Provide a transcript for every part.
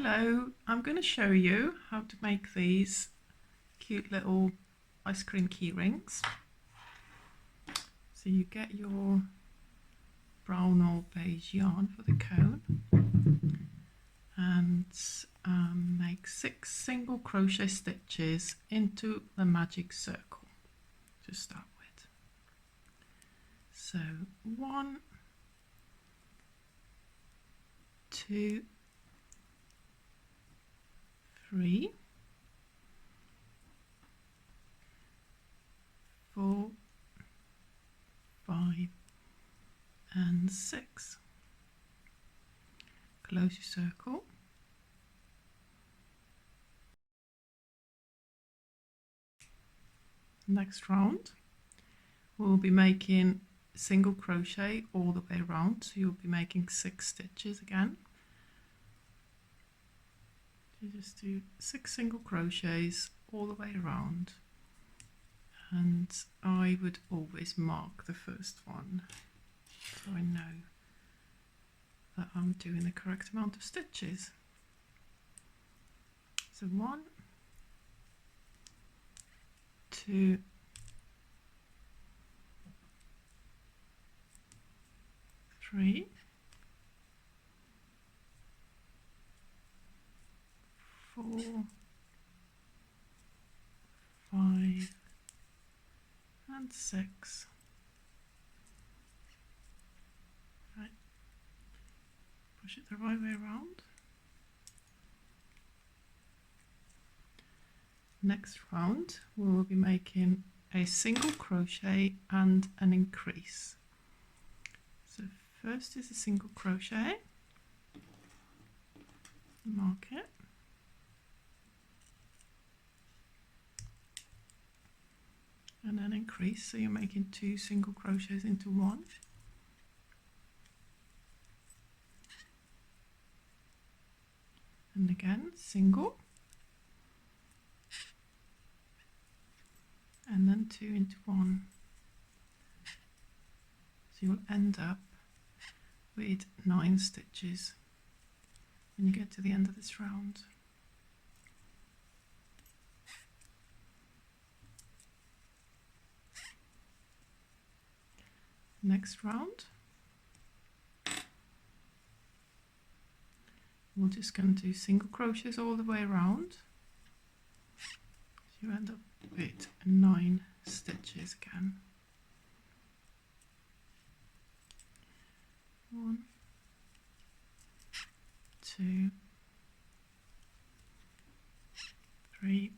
Hello, I'm going to show you how to make these cute little ice cream key rings. So you get your brown or beige yarn for the cone and make 6 single crochet stitches into the magic circle to start with. So 1, 2, 3, 4, 5 and 6. Close your circle. Next round we'll be making single crochet all the way around, so you'll be making 6 stitches again. You just do 6 single crochets all the way around, and I would always mark the first one so I know that I'm doing the correct amount of stitches. So 1, 2, 3, 4, 5 and 6. Right, push it the right way around. Next round we will be making a single crochet and an increase. So first is a single crochet, mark it, and then increase, so you're making 2 single crochets into 1. And again single, and then 2 into 1. So you'll end up with 9 stitches when you get to the end of this round. Next round we're just going to do single crochets all the way around, so you end up with 9 stitches again. 1, 2, 3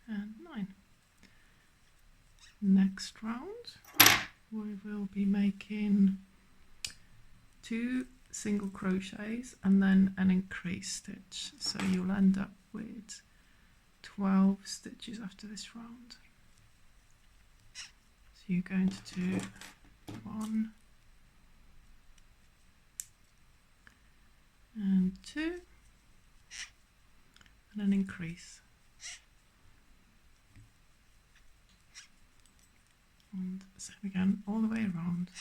and 9. Next round we will be making 2 single crochets and then an increase stitch, so you'll end up with 12 stitches after this round. So you're going to do 1 and 2 and an increase, and same again all the way around.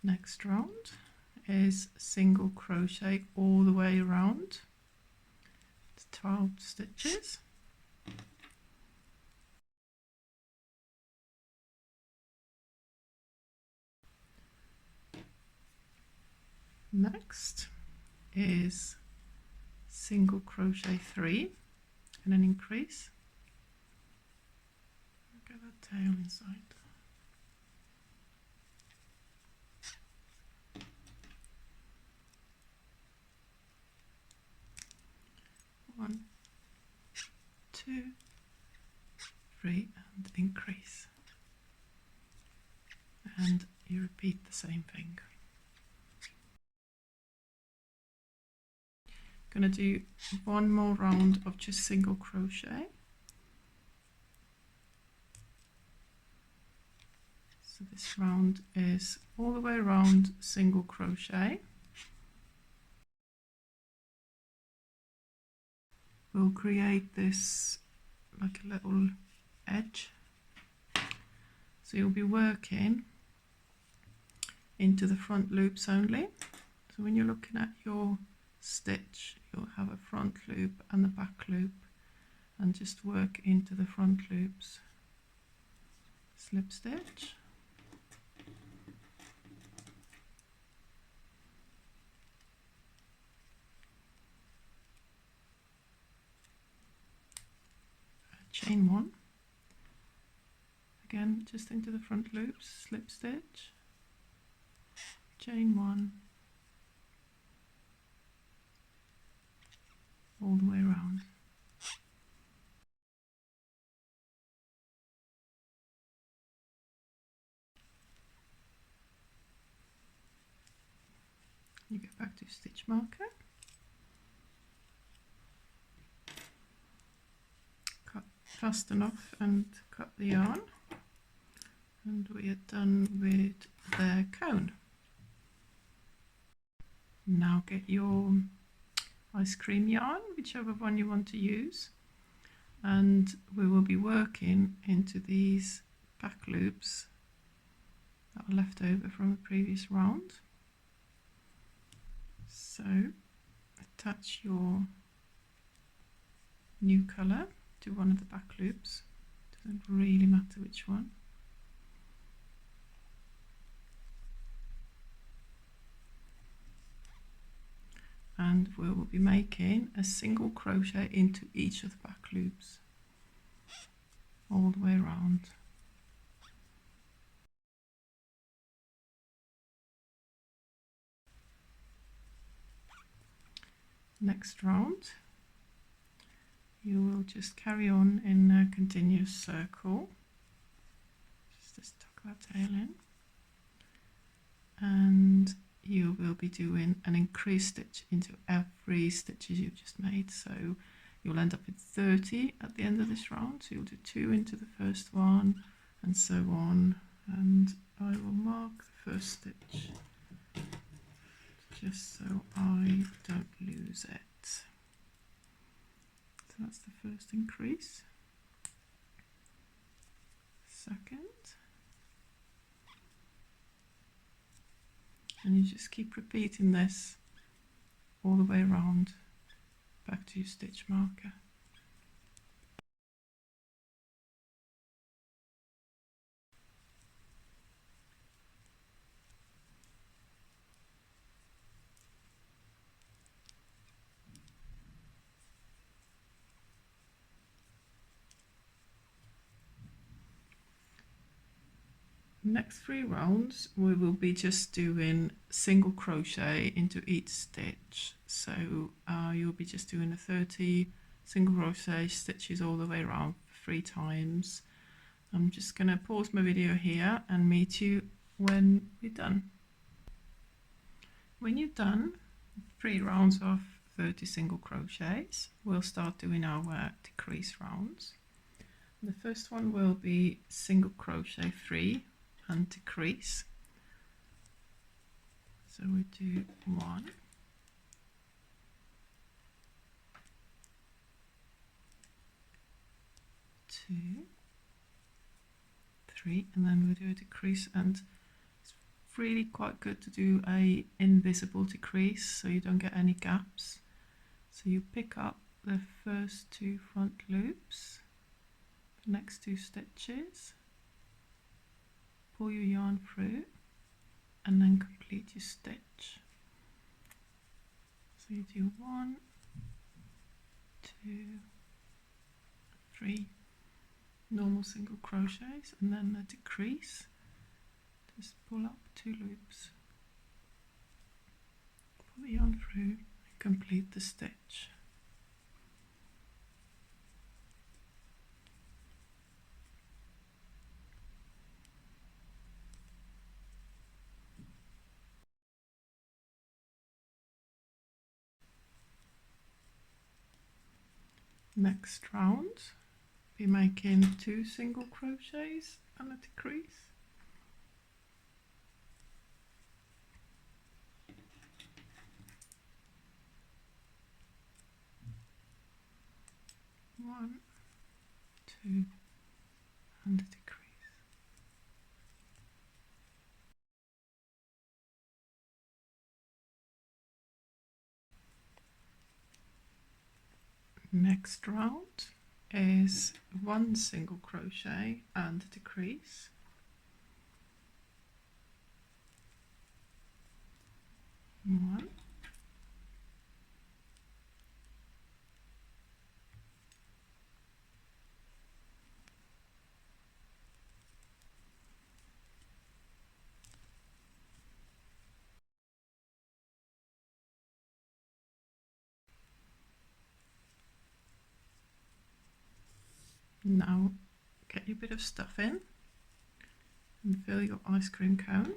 Next round is single crochet all the way around. It's 12 stitches. Next is single crochet 3 and an increase. Get that tail inside. One, 2, 3 and increase, and you repeat the same thing. Going to do one more round of just single crochet. So this round is all the way around single crochet. We'll create this like a little edge. So you'll be working into the front loops only. So when you're looking at your stitch, you'll have a front loop and the back loop, and just work into the front loops. Slip stitch. Chain one. Again, just into the front loops, slip stitch, chain one, all the way around. You go back to stitch marker, cut fast enough and cut the yarn, and we are done with the cone. Now get your ice cream yarn, whichever one you want to use, and we will be working into these back loops that are left over from the previous round. So attach your new colour to one of the back loops, doesn't really matter which one. And we will be making a single crochet into each of the back loops all the way around. Next round you will just carry on in a continuous circle, just tuck that tail in, and you will be doing an increased stitch into every stitches you've just made. So you'll end up with 30 at the end of this round, so you'll do 2 into the first one and so on, and I will mark the first stitch just so I don't lose it. So that's the first increase, second, and you just keep repeating this all the way around back to your stitch marker. Next 3 rounds we will be just doing single crochet into each stitch. So you'll be just doing the 30 single crochet stitches all the way around 3 times. I'm just going to pause my video here and meet you when we're done. When you're done 3 rounds of 30 single crochets, we'll start doing our decrease rounds. The first one will be single crochet 3 and decrease. So we do 1, 2, 3, and then we do a decrease, and it's really quite good to do a invisible decrease so you don't get any gaps. So you pick up the first 2 front loops, the next 2 stitches, pull your yarn through, and then complete your stitch. So you do 1, 2, 3 normal single crochets, and then a decrease. Just pull up 2 loops, pull the yarn through, and complete the stitch. Next round, be making 2 single crochets and a decrease. One, 2, and a decrease. Next round is 1 single crochet and a decrease. 1, now get your bit of stuff in and fill your ice cream cone.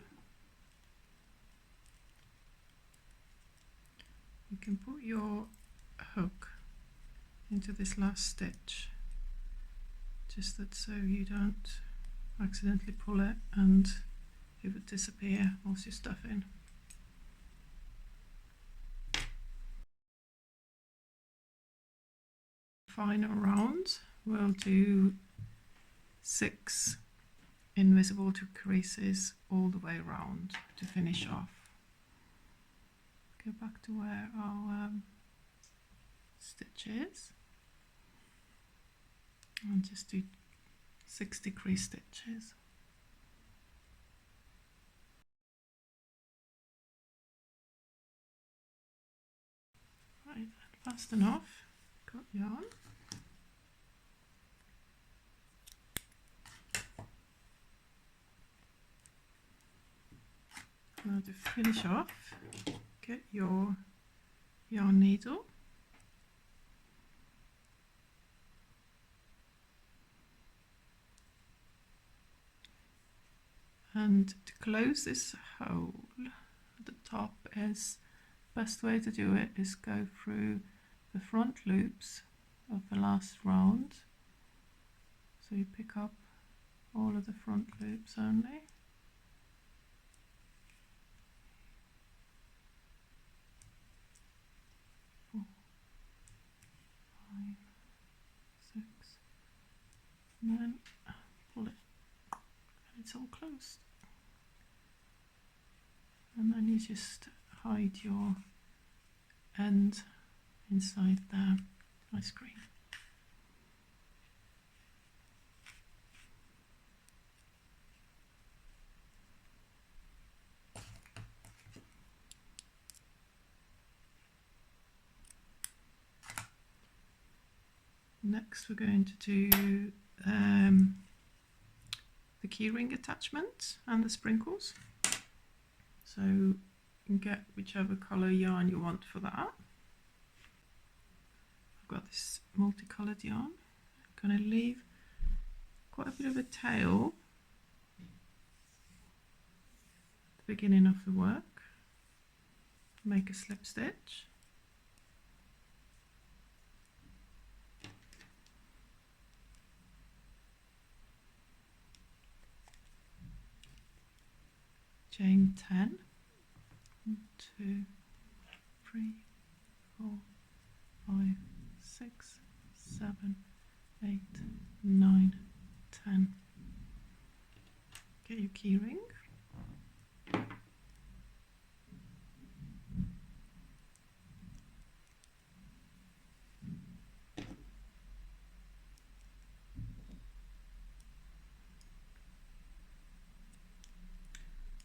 You can put your hook into this last stitch, just that so you don't accidentally pull it and it would disappear whilst you're stuffing. Final round, we'll do 6 invisible decreases all the way around to finish off. Go back to where our stitch is and just do 6 decrease stitches. Right, fast enough, cut yarn. Now to finish off, get your yarn needle and to close this hole at the top, is best way to do it is go through the front loops of the last round, so you pick up all of the front loops only. Five, 6, and then pull it, and it's all closed. And then you just hide your end inside the ice cream. Next we're going to do the keyring attachment and the sprinkles. So you can get whichever colour yarn you want for that. I've got this multicoloured yarn. I'm going to leave quite a bit of a tail at the beginning of the work. Make a slip stitch. Chain 10, 1, 2, 3, 4, 5, 6, 7, 8, 9, 10. Get your keyring.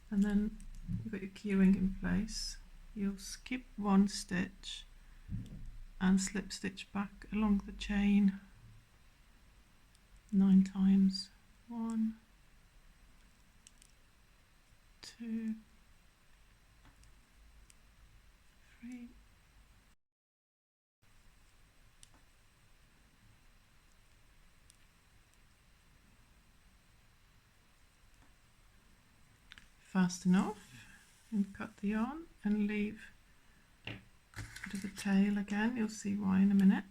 And then you've got your keyring in place. You'll skip 1 stitch and slip stitch back along the chain 9 times. 1, 2, 3, 4. Fast enough, and cut the yarn and leave a bit of a tail again. You'll see why in a minute.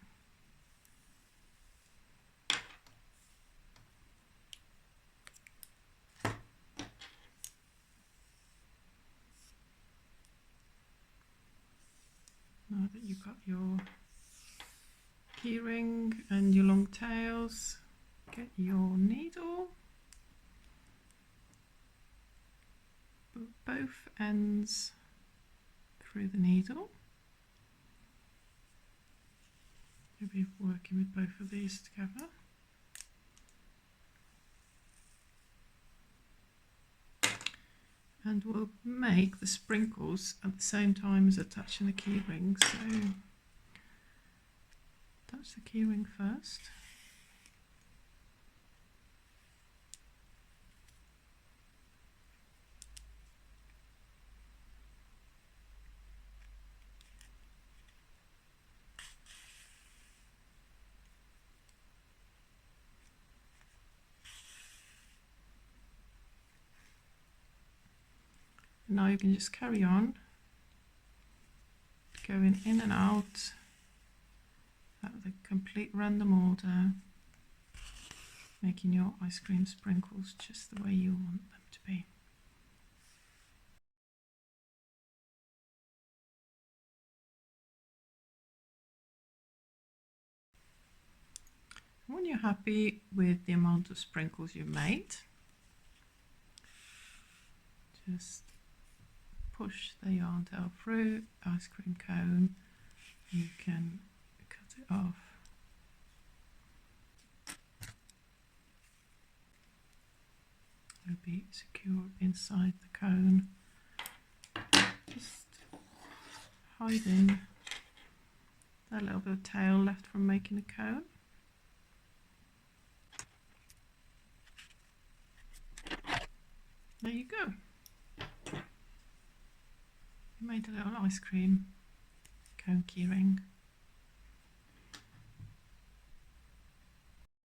Now that you've got your keyring and your long tails, get your needle both ends through the needle. Maybe working with both of these together. And we'll make the sprinkles at the same time as attaching the keyring. So attach the keyring first. Now you can just carry on going in and out at the complete random order, making your ice cream sprinkles just the way you want them to be. When you're happy with the amount of sprinkles you've made, just push the yarn tail through ice cream cone. You can cut it off. It'll be secure inside the cone. Just hiding that little bit of tail left from making the cone. There you go. You made a little ice cream cone keyring.